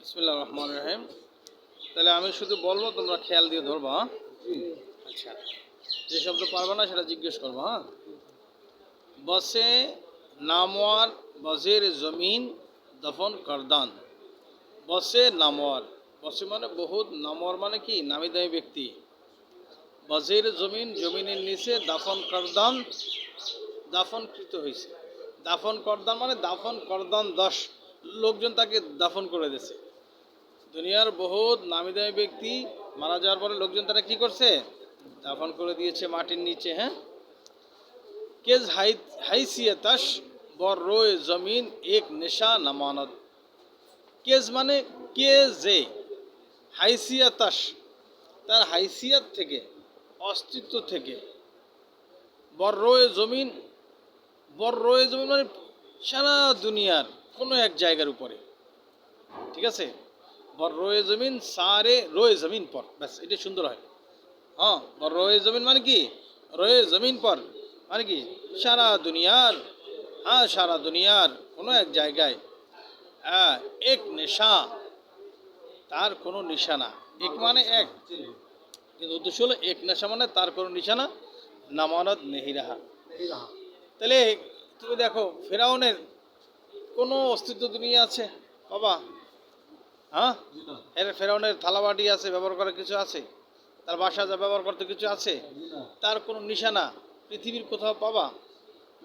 বিসমিল্লাহির রহমানির রহিম। তাহলে আমি শুধু বলবো, তোমরা খেয়াল দিয়ে ধরবা। আচ্ছা, যে শব্দ পারবা না সেটা জিজ্ঞেস করবা। বসে নামওয়ার বজের জমিন দফন করদান। বসে নামওয়ার, বসে মানে বহুত, নামওয়ার মানে কি নামি দামি ব্যক্তি। বজের জমিন, জমিনের নিচে দাফন করদান, দাফনকৃত হয়েছে। দাফন করদান মানে দাফন করদান 10 লোকজন তাকে দাফন করে দিয়েছে। দুনিয়ার বহুত নামি দামি ব্যক্তি মারা যাওয়ার পরে লোকজন তারা কি করছে, দাফন করে দিয়েছে মাটির নিচে। হ্যাঁ, কেজ হাইসিয়তাস বর রোয় জমিন এক নেশা নামানত। কেজ মানে কে যে, হাইসিয়তাস তার হাইসিয়ত থেকে, অস্তিত্ব থেকে, বর রোয় জমিন, বর রোয় জমিন মানে সারা দুনিয়ার কোনো এক জায়গার উপরে, ঠিক আছে। বর রোয়ে জমিন সারে রোয়ে জমিন পর, ব্যাস এটা সুন্দর হয়। হ্যাঁ, বর রোয়ে জমিন মানে কি, রোয়ে জমিন পর মানে কি সারা দুনিয়ার, হ্যাঁ সারা দুনিয়ার কোনো এক জায়গায়। হ্যাঁ, এক নেশা, তার কোনো নিশানা। এক মানে এক, কিন্তু উদ্দেশ্য হলো এক নেশা মানে তার কোনো নিশানা, নামানত নেহি রাহা। তাহলে তুমি দেখো, ফেরাউনের কোনো অস্তিত্ব দুনিয়া আছে বাবা? হ্যাঁ, এর ফেরাউনের থালাবাটি আছে, ব্যবহার করার কিছু আছে? তার বাসা যা ব্যবহার করতে কিছু আছে? তার কোনো নিশানা পৃথিবীর কোথাও পাবা?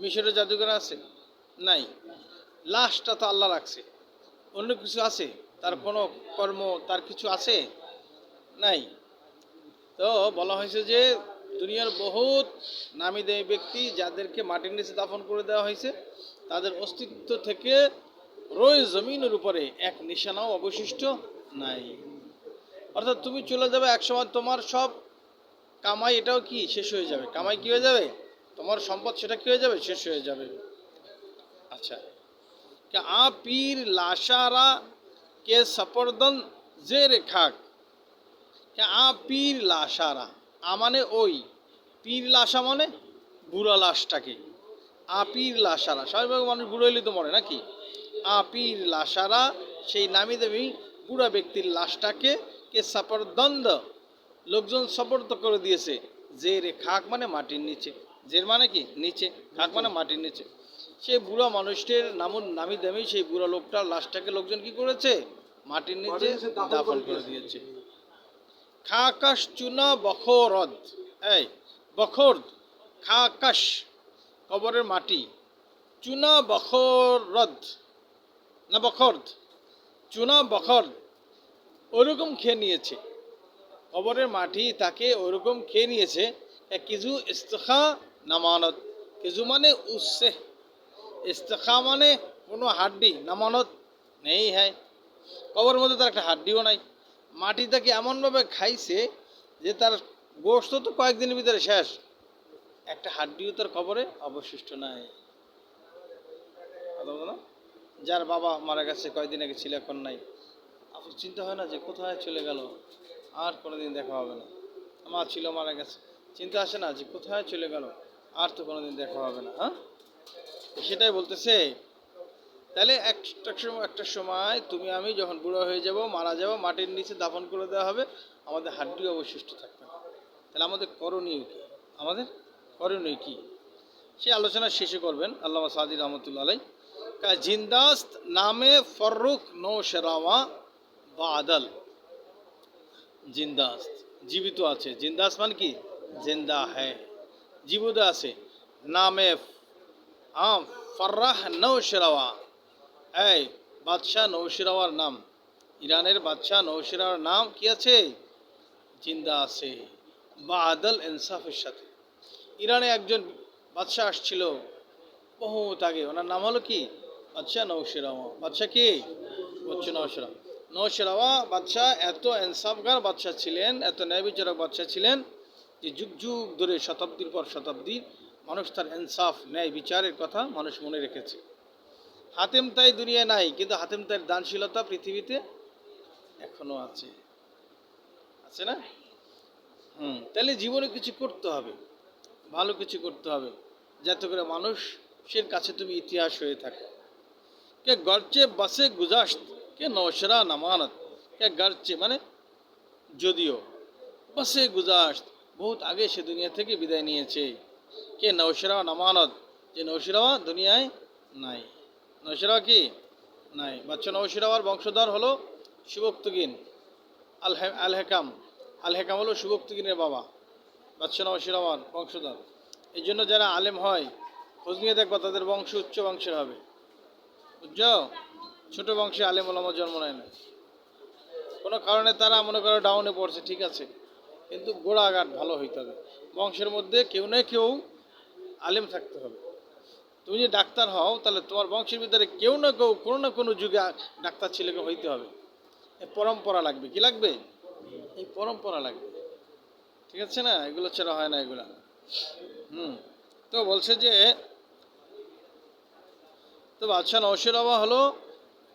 মিশরের জাদুঘর আছে? নাই। লাশটা তো আল্লাহ রাখছে, অন্য কিছু আছে? তার কোনো কর্ম, তার কিছু আছে? নাই। তো বলা হয়েছে যে দুনিয়ার বহুত নামি দামি ব্যক্তি যাদেরকে মাটির নিচে দাফন করে দেওয়া হয়েছে, তাদের অস্তিত্ব থেকে রয়ে জমিনের উপরে এক নিশানাও অবশিষ্ট নাই। অর্থাৎ তুমি চলে যাবে একসময়, তোমার সব কামাই এটাও কি শেষ হয়ে যাবে। কামাই কি হয়ে যাবে? তোমার সম্পদ সেটা কি হয়ে যাবে? শেষ হয়ে যাবে। আচ্ছা, কে আ পীর লাশারা কে সপরদন জেরে খাক। কে আ পীর লাশারা, আ মানে ওই, পীর লাশা মানে বুড়া লাশটাকে। আ পীর লাশারা, স্বাভাবিকভাবে মানুষ বুড়ো হইলে তো মরে নাকি। আ পীর লাশারা, সেই নামি দামি বুড়া ব্যক্তির লাশটাকে কে সাপরদন্দ, লোকজন সপর্দ করে দিয়েছে। জেরে খাক মানে মাটির নিচে, জের মানে কি নিচে, খাক মানে মাটির নিচে। সেই বুড়া মানুষটির নামি দামি সেই বুড়া লোকটার লাশটাকে লোকজন কি করেছে? মাটির নিচে দাফন করে দিয়েছে। খাকাশ চুনা বখরদ, এই বখরদ, খাকাশ কবরের মাটি, চুনা বখরদ না বখরদ, চুনা বখর ওইরকম খেয়ে নিয়েছে। কবরের মাটি তাকে ওইরকম খেয়ে নিয়েছে। কিছু ইস্তেখা নামানত, কিছু মানে উৎসে, ইস্তেখা মানে কোনো হাড্ডি, নামানত নেই। হ্যাঁ, কবরের মধ্যে তার একটা হাড্ডিও নাই। মাটি তাকে এমনভাবে খাইছে যে তার গোশত তো কয়েকদিনের ভিতরে শেষ, একটা হাড্ডিও তার কবরে অবশিষ্ট নাই। কথা বলো না? যার বাবা মারা গেছে কয়েকদিন আগে ছিল, এখন নাই, আপনার চিন্তা হয় না যে কোথায় চলে গেল, আর কোনোদিন দেখা হবে না। মা ছিল, মারা গেছে, চিন্তা আসে না যে কোথায় চলে গেল, আর তো কোনোদিন দেখা হবে না। হ্যাঁ, সেটাই বলতেছে। তাহলে একটা সময় তুমি আমি যখন বুড়ো হয়ে যাব, মারা যাব, মাটির নিচে দাফন করে দেওয়া হবে, আমাদের হাড্ডি অবশিষ্ট থাকবে না। তাহলে আমাদের করণীয় কি? আমাদের করণীয় কি সে আলোচনা শেষে করবেন আল্লামা সাদি রহমতুল্লাহ আলাই। জিন্দাস্ত নামে ফররুখ নো শেরাওয়া বাদল। জিন্দাস্ত জীবিত আছে, জিন্দাস মানে কি জিন্দা হ্যায়, জীবিত আছে। নামে ফর্রাহ নৌশেরাওয়া, এই বাদশাহ নৌশেরাওয়ার নাম, ইরানের বাদশাহ নৌশেরাওয়ার নাম কি আছে? জিন্দা আছে। বাদল ইনসাফের সাথে। ইরানে একজন বাদশাহ আসছিল বহুত আগে, ওনার নাম হলো কি? বাদশাহ নৌশেরাওয়া। বাদশাহ কি? হচ্ছে নৌশেরাওয়া। নৌশেরাওয়া বাদশাহ এত ইনসাফগার বাদশাহ ছিলেন, এত ন্যায় বিচারক বাদশাহ ছিলেন যে যুগ যুগ ধরে, শতাব্দীর পর শতাব্দী মানুষ তার ইনসাফ, ন্যায় বিচারের কথা মানুষ মনে রেখেছে। হাতেম তাই দুনিয়ায় নাই, কিন্তু হাতেম তাইয়ের দানশীলতা পৃথিবীতে এখনো আছে, আছে না? তাহলে জীবনে কিছু করতে হবে, ভালো কিছু করতে হবে, যাতে করে মানুষের কাছে তুমি ইতিহাস হয়ে থাকো। কে গর্জে বাসে গুজাস্ত কে নৌশরা নামানত কে গারচে মানে যদিও বসে গুজাশত বহুত আগে সে দুনিয়া থেকে বিদায় নিয়েছে। কে নৌশরা নামানত যে নৌশিরাওয়া দুনিয়ায় নাই। নৌশিরাওয়া কি নাই। বাচ্চা নৌশিরাওয়ার বংশধর হলো সুবক্তগিন আল হেকাম। আল হেকাম হলো সুবক্তগিনের বাবা, বাচ্চা নৌশিরাওয়ার বংশধর। এই জন্য যারা আলেম হয় খোঁজ নিয়ে দেখবা তাদের বংশ উচ্চ বংশের হবে, বুঝছো? ছোট বংশে আলেম ওলামা জন্ম নেয় না। কোনো কারণে তারা মনে করো ডাউনে পড়ছে, ঠিক আছে, কিন্তু গোড়াঘাট ভালো হইতে হবে। বংশের মধ্যে কেউ না কেউ আলেম থাকতে হবে। তুমি যদি ডাক্তার হও তাহলে তোমার বংশের ভিতরে কেউ না কেউ কোনো না কোনো যুগে ডাক্তার ছেলেকে হইতে হবে। এই পরম্পরা লাগবে, কি লাগবে? এই পরম্পরা লাগবে, ঠিক আছে না? এগুলো ছাড়া হয় না এগুলা। তো বলছে যে তো বাদশাহ নওশিরাওয়া হলো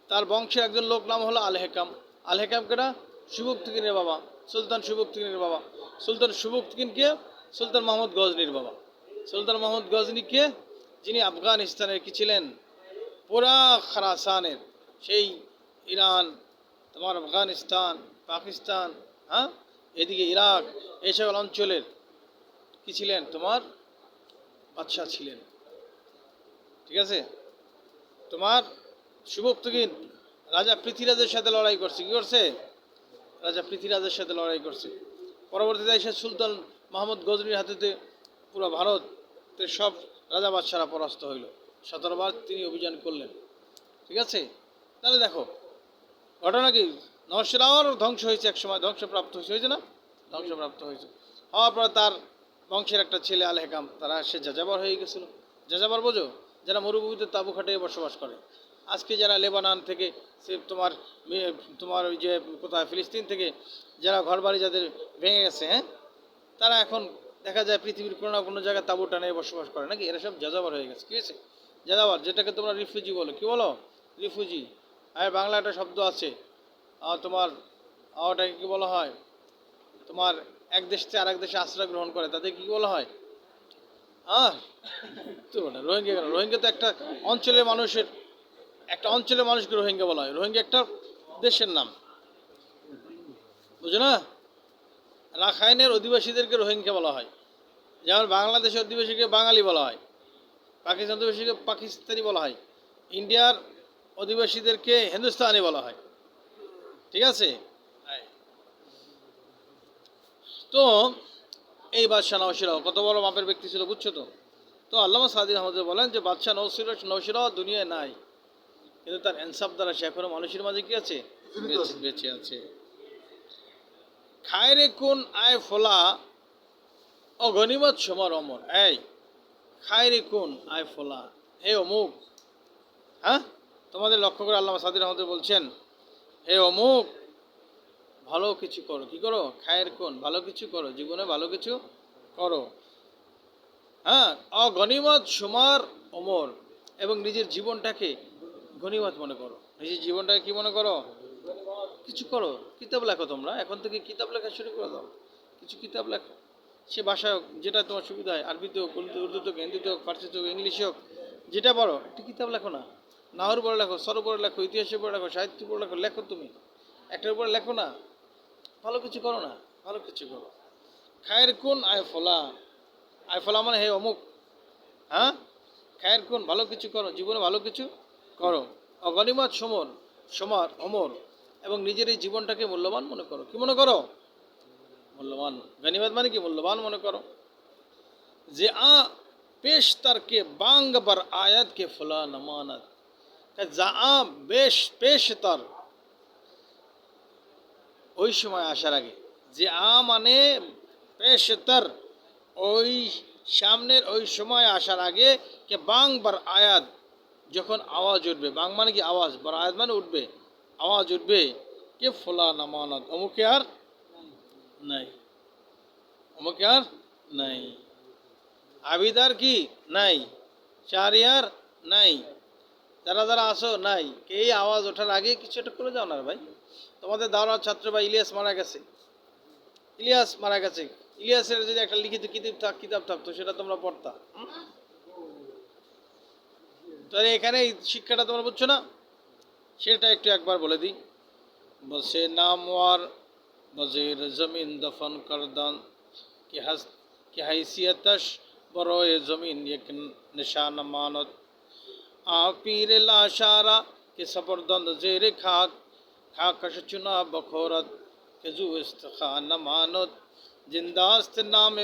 তার বংশের একজন লোক, নাম হলো আল হেকাম। আল হেকাম কেটা? সুবক্তগিনের বাবা, সুলতান সুবক্তগিনের বাবা। সুলতান সুবক্তগিনকে সুলতান মোহাম্মদ গজনির বাবা। সুলতান মোহাম্মদ গজনিকে যিনি আফগানিস্তানের কি ছিলেন, পুরা খারাসানের, সেই ইরান, তোমার আফগানিস্তান, পাকিস্তান, হ্যাঁ, এদিকে ইরাক, এই সকল অঞ্চলের কি ছিলেন, তোমার বাদশাহ ছিলেন, ঠিক আছে? তোমার সুবক্তগিন রাজা পৃথ্বীরাজের সাথে লড়াই করছে। কি করছে? রাজা পৃথ্বীরাজের সাথে লড়াই করছে। পরবর্তীতে এসে সুলতান মোহাম্মদ গজনির হাতেতে পুরো ভারতের সব রাজা বাদশারা পরাস্ত হইল। 17 বার তিনি অভিযান করলেন, ঠিক আছে? তাহলে দেখো ঘটনা কি, নওশিরাওয়ার ধ্বংস হয়েছে, এক সময় ধ্বংসপ্রাপ্ত হয়েছে না? ধ্বংসপ্রাপ্ত হয়েছে। হওয়ার পর তার বংশের একটা ছেলে আল হেকাম, তারা সে যাযাবর হয়ে গেছিল। যাযাবর বোঝো? যারা মরুভূমিতে তাঁবু খাটিয়ে বসবাস করে। আজকে যারা লেবানন থেকে, সে তোমার তোমার ওই যে কোথায় ফিলিস্তিন থেকে যারা ঘরবাড়ি যাদের ভেঙে গেছে, হ্যাঁ, তারা এখন দেখা যায় পৃথিবীর কোনো না কোনো জায়গায় তাঁবু টানিয়ে বসবাস করে নাকি, এরা সব যাযাবর হয়ে গেছে। কি হয়েছে? যাযাবর, যেটাকে তোমরা রিফিউজি বলো। কি বলো? রিফিউজি। আর বাংলা একটা শব্দ আছে তোমার, ওটাকে কী বলা হয়, তোমার এক দেশ থেকে আরেক দেশে আশ্রয় গ্রহণ করে, তাদের কী বলা হয়? তো রোহিঙ্গা কেন? রোহিঙ্গা তো একটা অঞ্চলের মানুষের, একটা অঞ্চলের মানুষকে রোহিঙ্গা বলা হয়। রোহিঙ্গা একটা দেশের নাম, বুঝো না? রাখাইনের অধিবাসীদেরকে রোহিঙ্গা বলা হয়, যেমন বাংলাদেশের অধিবাসীকে বাঙালি বলা হয়, পাকিস্তান অধিবাসীকে পাকিস্তানি বলা হয়, ইন্ডিয়ার অধিবাসীদেরকে হিন্দুস্তানি বলা হয়, ঠিক আছে? তো এই বাদশাহ নওশিরাও কত বড় মাপের ব্যক্তি ছিল, বুঝছো তো? তো আল্লামা সাদি আহমদ বলেন যে বাদশাহ নওশিরাও দুনিয়ায় নাই, কিন্তু তার ইনসাফ দ্বারা সে এখনো মানুষের মাঝে কি আছে? বেঁচে আছে। খায়রে কোন আয় ফোলা ও গনিমত সমর অমর। এই খায়রে কোন আয় ফোলা, হে অমুক, হ্যাঁ, তোমাদের লক্ষ্য করে আল্লামা সাদি আহমদ বলছেন, হে অমুক, ভালো কিছু করো। কি করো? খায়ের কোন, ভালো কিছু করো, জীবনে ভালো কিছু করো, হ্যাঁ। অগনিমত সুমার অমর, এবং নিজের জীবনটাকে গনিমত মনে করো। নিজের জীবনটাকে কি মনে করো? কিছু করো, কিতাব লেখো। তোমরা এখন থেকে কিতাব লেখা শুরু করে দাও, কিছু কিতাব লেখো। সে ভাষা হোক, যেটা তোমার সুবিধা হয়, আরবিতে হোক, উর্দুতে হোক, হিন্দিতে হোক, ফার্সিতে হোক, ইংলিশে হোক, যেটা বলো, একটি কিতাব লেখো না। নাহর পড়ে লেখো, সর পড়ে লেখো, ইতিহাসে পড়ে লেখো, সাহিত্য পড়ে লেখো, লেখো তুমি, একটার উপরে লেখো না। ভালো কিছু করো না, ভালো কিছু করো। খায়ের কোন আয় ফলা, আয় ফলা মানে হে অমুক, হ্যাঁ, খায়ের কোন, ভালো কিছু করো, জীবনে ভালো কিছু করো। অগনিমত সমর সমার অমর, এবং নিজের এই জীবনটাকে মূল্যবান মনে করো। কি মনে করো? মূল্যবান। গনিমত মানে কি? মূল্যবান মনে করো। যে পেশ তারকে বাঙ্গ বার আয়াত কে ফলা নমানত, যা বেশ পেশ তার, ওই সময় আসার আগে, যে মানে পেশতর, ওই সামনের ওই সময় আসার আগে, কে বাং বার আয়াত, যখন আওয়াজ উঠবে, বাং মানে কি আওয়াজ, বার আয়াত মানে উঠবে, আওয়াজ উঠবে, কে ফোলা নামানত, অমুকে আর নাই, অমুকে আর নাই, আবিদার কি নাই, চারিয়ার নাই, যারা যারা আসো নাই। এই আওয়াজ ওঠার আগে কিছু একটা করে যাও না ভাই। তোমাদের দাওরার ছাত্র বা ইলিয়াস মারা গেছে, ইলিয়াস মারা গেছে, ইলিয়াসের যদি একটা লিখিত কিতাব থাকতো সেটা তোমরা পড়তা। তাহলে এখানে শিক্ষাটা তোমরা বুঝছো না? সেটা একটু একবার বলে দিই। বসে नामवर वज़ीर ज़मीन दफन करदान की हैसियतश बरोए ज़मीन एक निशान मानत आ पीर लाशारा के सफरदंद जेर खाक खाकश चुना बखोरत के जू इस्तखा न मानत जिंदास्त नाम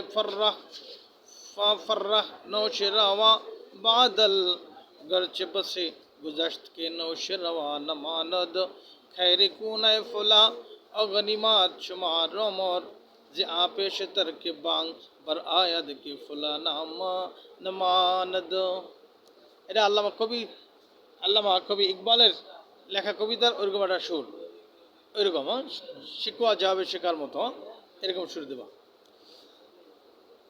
फर्रह नौश रवा बादल गर्च बसे गुजश्त के नौश रवा न मानद खैर कून फुला अगनिमात शुमार रमर जे आपेश तर के बांग बर आयद के फुला नामा नमानद। এটা আল্লামা কবি ইকবালের লেখা কবিতার ওইরকম একটা সুর, ওইরকম শিকোয়া যাবে শেখার মতো এরকম সুর দেবা।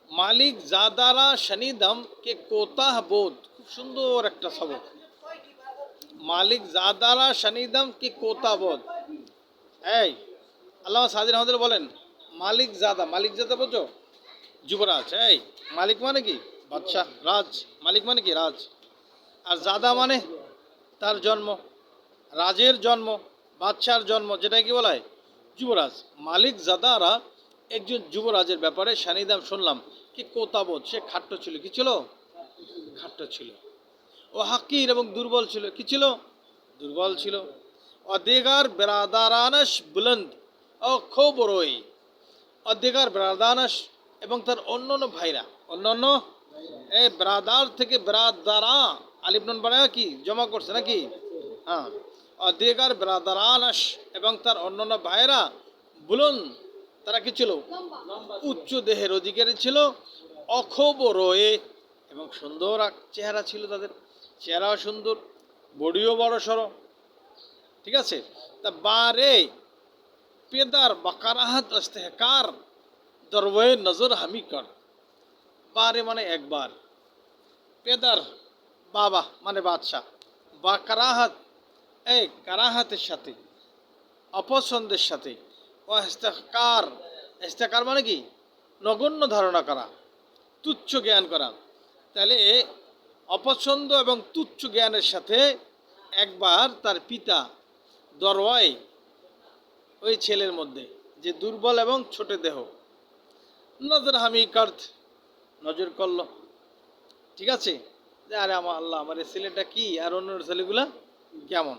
মালিক জাদারা শনিদম কে কোতাহ বোধ, খুব সুন্দর একটা সবক। মালিক জাদারা শনিদম কে কোতা বোধ। এই আল্লামা সাদি রহমতুল্লাহ বলেন মালিক জাদা বোঝো? যুবরাজ। এই মালিক মানে কি? বাদশাহ, রাজ। মালিক মানে কি? রাজ। আর জাদা মানে তার জন্ম, রাজের জন্ম, বাদশার জন্ম, যেটা কি বলা হয়? যুবরাজ। মালিক জাদারা একজন যুবরাজের ব্যাপারে সানিদাম শুনলাম কি কোতাবোধ, সে খাট্ট ছিল। কি ছিল? খাট্ট ছিল। ও হাকির এবং দুর্বল ছিল। কি ছিল? দুর্বল ছিল। অদেগার বেরাদারানস বুলন্দ ও খোবরই, অদেগার বেরাদানস এবং তার অন্যান্য ভাইরা, অন্যান্য এই ব্রাদার থেকে ব্রাদারা আলিফ নুন বানায় কি জমা করছে নাকি? হ্যাঁ। অদেগার ব্রাদারানস এবং তার অন্যান্য ভাইরা বুলন, তারা কি ছিল? উচ্চ দেহের অধিকারী ছিল। অখবরয়ে এবং সুন্দর চেহারা ছিল তাদের, চেহারাও সুন্দর, বডিও বড় সড়ো। ঠিক আছে। তা বারে পেদার বাকারাহাত ইস্তেহকার দরওয়ে নজর হামি কর। বারে মানে একবার, পেদার বাবা মানে বাদশাহ, বাকারাহাত এই কারাহাতের সাথে, অপছন্দের সাথে, ও ইস্তেহকার, ইস্তেহকার মানে কি? নগণ্য ধারণা করা, তুচ্ছ জ্ঞান করা। তাহলে অপছন্দ এবং তুচ্ছ জ্ঞানের সাথে একবার তার পিতা দরওয়ায়, ওই ছেলের মধ্যে যে দুর্বল এবং ছোট দেহ, নজর হামি কার্থ, নজর করল। ঠিক আছে, যে আরে আমার আল্লাহ, আমার এই ছেলেটা কি আর অন্য ছেলেগুলা কেমন।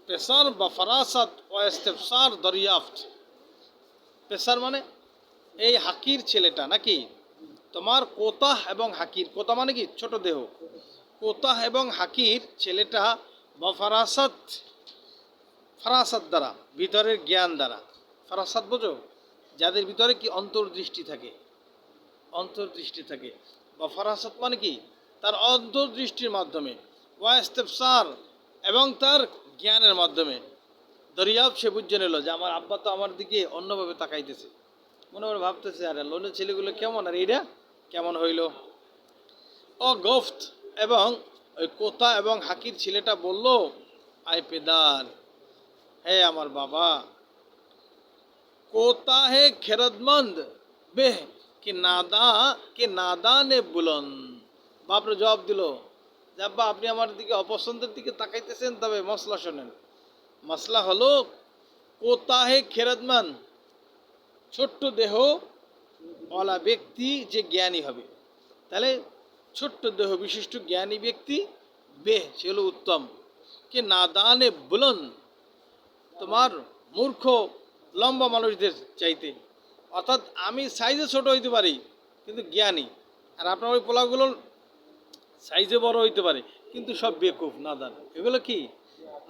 পেশার বা ফরাসাত ও ইস্তেফসার দরিয়াফত। পেশার মানে এই হাকির ছেলেটা নাকি তোমার কোতাহ এবং হাকির, কোতা মানে কি? ছোট দেহ। কোতাহ এবং হাকির ছেলেটা বা ফরাসাত, ফরাসাত দ্বারা, ভিতরের জ্ঞান দ্বারা। ফরাসাত বোঝো? যাদের ভিতরে কি অন্তর্দৃষ্টি থাকে, অন্তর্দৃষ্টি থাকে। বা ফরাসাত মানে কি? তার অন্তর্দৃষ্টির মাধ্যমে, ওয়া ইস্তেফসার এবং তার জ্ঞানের মাধ্যমে দরিয়াব সে বুঝে নিল যে আমার আব্বা তো আমার দিকে অন্যভাবে তাকাইতেছে। মনে মনে ভাবতেছে আরে লোনের ছেলেগুলো কেমন, আর এইটা কেমন হইল। ও গফত এবং ওই কোতা এবং হাকির ছেলেটা বলল আই পেদার, হে আমার বাবা, কোতা হে খেরদমন্দ বেহ কি নাদানে বুলন্দ। বাপরে জবাব দিল যে আব্বা আপনি আমার দিকে অপছন্দের দিকে তাকাইতেছেন, তবে মশলা শোনেন। মশলা হলো কোতা হে খেরদমন্দ, ছোট্ট দেহ ওয়ালা ব্যক্তি যে জ্ঞানী হবে। তাহলে ছোট্ট দেহ বিশিষ্ট জ্ঞানী ব্যক্তি বেহ, সে হলো উত্তম। কে নাদানে বুলন্দ, তোমার মূর্খ লম্বা মানুষদের চাইতে। অর্থাৎ আমি সাইজে ছোট হইতে পারি কিন্তু জ্ঞানী, আর আপনার ওই পোলাগুলো সাইজে বড় হইতে পারে কিন্তু সব বেকুফ, নাদান। এগুলো কি?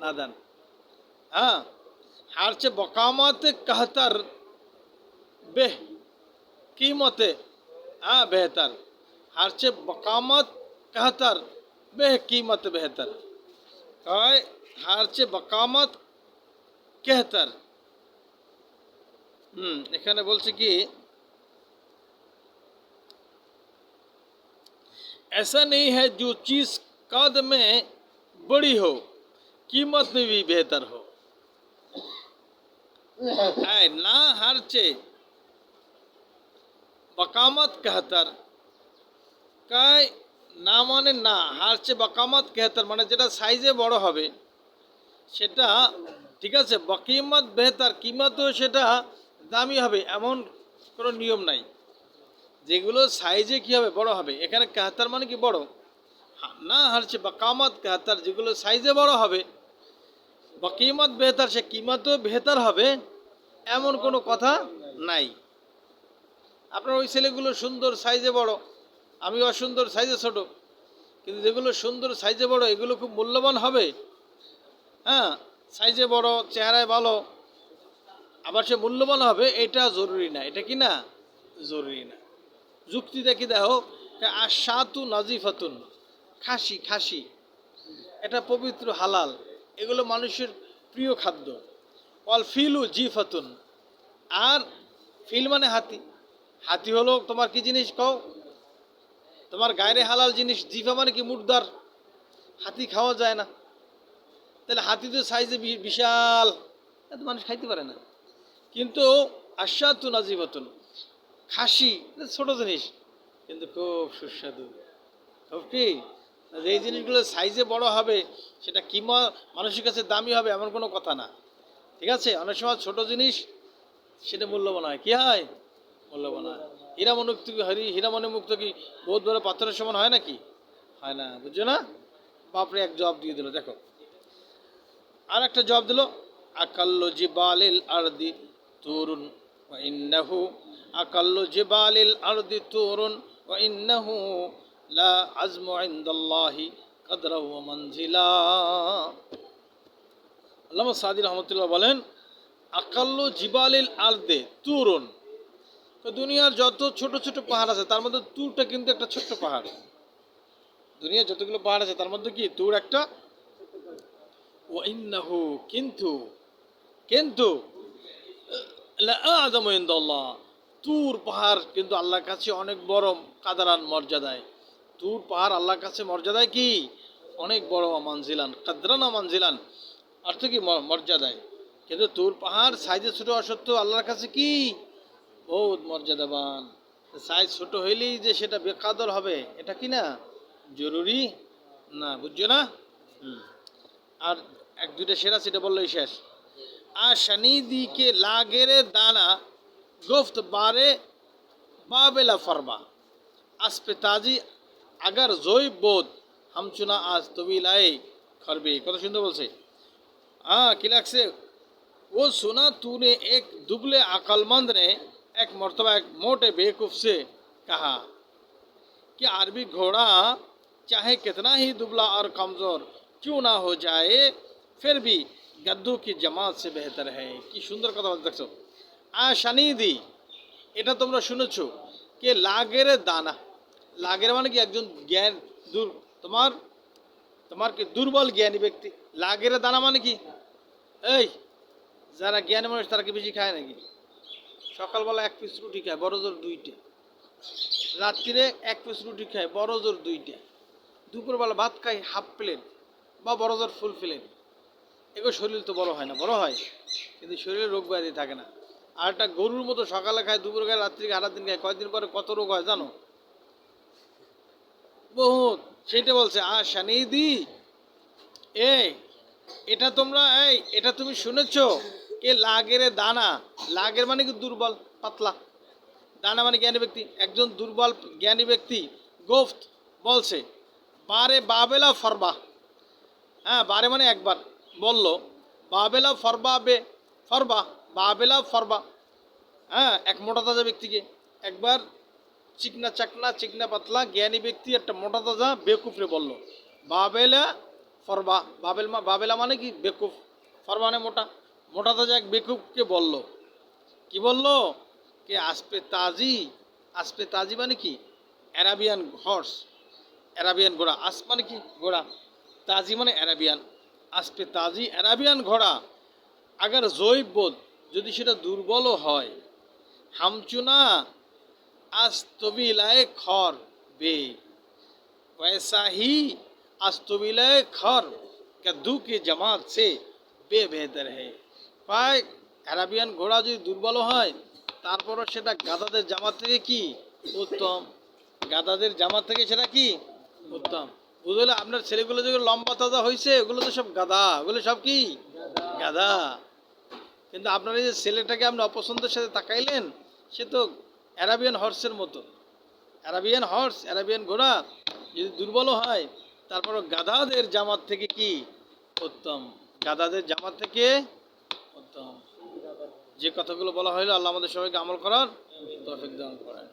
নাদান। হ্যাঁ। হারছে বকামাতে কাহতার বেহ कीमते, हाँ बेहतर। हरचे बकामत कहतर बेह कीमत बेहतर। हरचे बकामत कहतर। এখানে বলছে কি ऐसा नहीं है जो चीज़ कद में बड़ी हो कीमत में भी बेहतर हो। ना हरचे बकामत कहतर, কায় না মানে না, হারছে বাকামত কেহতার মানে যেটা সাইজে বড় হবে সেটা ঠিক আছে, বকিমত বেহতার, কিমতও সেটা দামি হবে এমন কোনো নিয়ম নাই। যেগুলো সাইজে কী হবে, বড় হবে। এখানে কাহাতার মানে কি বড় না, হচ্ছে বাকামত কাহাতার, যেগুলো সাইজে বড় হবে। বকিমত বেহতার, সে কিমতও বেহতার হবে এমন কোনো কথা নাই। আপনার ওই ছেলেগুলো সুন্দর সাইজে বড়, আমি অসুন্দর সাইজে ছোট, কিন্তু যেগুলো সুন্দর সাইজে বড় এগুলো খুব মূল্যবান হবে। হ্যাঁ, সাইজে বড়, চেহারায় ভালো, আবার সে মূল্যবান হবে, এটা জরুরি না। এটা কি না, জরুরি না। যুক্তি দেখি দেখো, আশাতু নাজিফাতুন, খাসি, খাসি এটা পবিত্র হালাল, এগুলো মানুষের প্রিয় খাদ্য। অল ফিলু জিফাতুন, আর ফিল মানে হাতি, হাতি হলো তোমার কি জিনিস কও, তোমার গায়ের হালাল জিনিস। জিফা মানে কি, মুর্দার, হাতি খাওয়া যায় না। তাহলে হাতি তো সাইজে বিশাল, এত মানুষ খাইতে পারে না। কিন্তু আশাতু নাজিফাতুন, খাসি ছোট জিনিস কিন্তু খুব সুস্বাদু। খুব কি, এই জিনিসগুলো সাইজে বড় হবে, সেটা কিমা মানুষের কাছে দামি হবে এমন কোনো কথা না। ঠিক আছে, অনেক সময় ছোট জিনিস সেটা মূল্যবান হয়। কি হয়, মূল্যবান হয়। হীরামণিমুক্ত কি, হীরামণিমুক্ত কি বহুত বড় পাথরের সমান হয় নাকি, হয় না, বুঝছো না। বাপরে এক জবাব দিয়ে দিল, দেখো আর একটা জবাব দিল, আকাল্লু জিবালিল আরদি তুরুন ওয়া ইন্নাহু, আকাল্লু জিবালিল আরদি তুরুন ওয়া ইন্নাহু লা আজমু ইনদাল্লাহি কদরা ওয়া মানজিলা। আল্লামা সাদি রহমতুল্লাহ বলেন, আকাল্লু জিবালিল আরদে তুরুন, তো দুনিয়ার যত ছোট ছোট পাহাড় আছে তার মধ্যে তুরটা কিন্তু একটা ছোট্ট পাহাড়। দুনিয়ার যতগুলো পাহাড় আছে তার মধ্যে কি তুর একটা। ওয়া ইন্নাহু, কিন্তু, কিন্তু লাআযামু ইনদাল্লাহ, তুর পাহাড় কিন্তু আল্লাহর কাছে অনেক বড়, কাদারান মর্যাদায়। তুর পাহাড় আল্লাহর কাছে মর্যাদায় কি অনেক বড়, মানজিলান কাদরানা মানজিলান, অর্থ কি মর্যাদায়। কিন্তু তুর পাহাড় সাইজে ছোট অসত্য আল্লাহর কাছে কি বহুত মর্যাদাবান। সাইজ ছোট হইলেই যে সেটা বেকাদর হবে এটা কি না, জরুরি না, বুঝছো না। আর এক দুইটা সেরা সেটা বললেই শেষ। आशनीदी के लागेरे दाना गुफ्त बारे बाबेला फरबा अस्पताजी अगर जोई बोध हम चुना आज तवीलाए खरबे। कत सुंदर बोलছে। हाँ কি লাগছে, वो सुना तूने एक दुबले अक्लमंद ने एक मर्तबा एक मोटे बेवकूफ़ से कहा कि अरबी घोड़ा चाहे कितना ही दुबला और कमज़ोर क्यों ना हो जाए फिर भी गद्दू की जमात से बेहतर है। कि सुंदर कथा देखो। आशानीदी, এটা তোমরা শুনেছো, কে লাগের দানা, লাগের মানে কি একজন জ্ঞান দূর, তোমার তোমার কি দুর্বল জ্ঞানী ব্যক্তি। লাগের দানা মানে কি, এই যারা জ্ঞানী মানুষ তারা কি বেশি খায় নাকি, সকালবেলা এক পিস রুটি খায় বড় জোর দুইটা, রাত্রিরে এক পিস রুটি খায় বড় জোর দুইটা, দুপুরবেলা ভাত খায় হাফ প্লেট বা বড় জোর ফুল প্লেট। এগুলো শরীর তো বড় হয় না, বড় হয় কিন্তু শরীরে রোগ ব্যাধি থাকে না। আর একটা গরুর মতো সকালে খায়, দুপুরে খায়, রাত্রি খায়, 8 দিন খায়, কয়েকদিন পরে কত রোগ হয় জানো, বহুত। সেইটা বলছে আশানীদি, এই এটা তোমরা, এই এটা তুমি শুনেছো, কে লাগের দানা, লাগের মানে কি দুর্বল পাতলা, দানা মানে জ্ঞানী ব্যক্তি, একজন দুর্বল জ্ঞানী ব্যক্তি গোফত বলছে, বারে বাবেলা ফরবা, হ্যাঁ বারে মানে একবার বলল, বাবেলা ফরবা বে ফরবা, বাবেলা ফরবা, হ্যাঁ এক মোটা তাজা ব্যক্তিকে একবার, চিকনা চাকনা চিকনা পাতলা জ্ঞানী ব্যক্তি একটা মোটা তাজা বেকুফরে বলল, বাবেলা ফরবা, বাবেলা মানে কি বেকুফ, ফরবা মানে মোটা, মোটা তাজা এক বেকুফকে বলল, কি বলল, কে আসপে তাজি মানে কি অ্যারাবিয়ান হর্স, অ্যারাবিয়ান ঘোড়া, আস মানে কি ঘোড়া, তাজি মানে অ্যারাবিয়ান, আসপে তাজি অ্যারাবিয়ান ঘোড়া, আগার জৈব বোধ যদি সেটা দুর্বলও হয়, হামচুনা আস্তবিলায় খর বে वैसा ही আস্তবিলায় খর কদ্দু কি জামাত সে বে বেহতর है। পায় অ্যারাবিয়ান ঘোড়া যদি দুর্বল হয় তারপরও সেটা গাধাদের জামাত থেকে কি উত্তম, গাধাদের জামাত থেকে সেটা কি উত্তম। বুঝলে আপনার ছেলেগুলো যেগুলো লম্বা তাজা হয়েছে ওগুলো তো সব গাধা, ওগুলো সব কি গাধা। কিন্তু আপনার এই যে ছেলেটাকে আপনি অপছন্দের সাথে তাকাইলেন, সে তো অ্যারাবিয়ান হর্সের মতো। অ্যারাবিয়ান হর্স, অ্যারাবিয়ান ঘোড়া যদি দুর্বল হয়, তারপরও গাধাদের জামাত থেকে কি উত্তম, গাধাদের জামাত থেকে উত্তম। যে কথাগুলো বলা হলো, আল্লাহ আমাদের সবাইকে আমল করার তৌফিক দান করেন।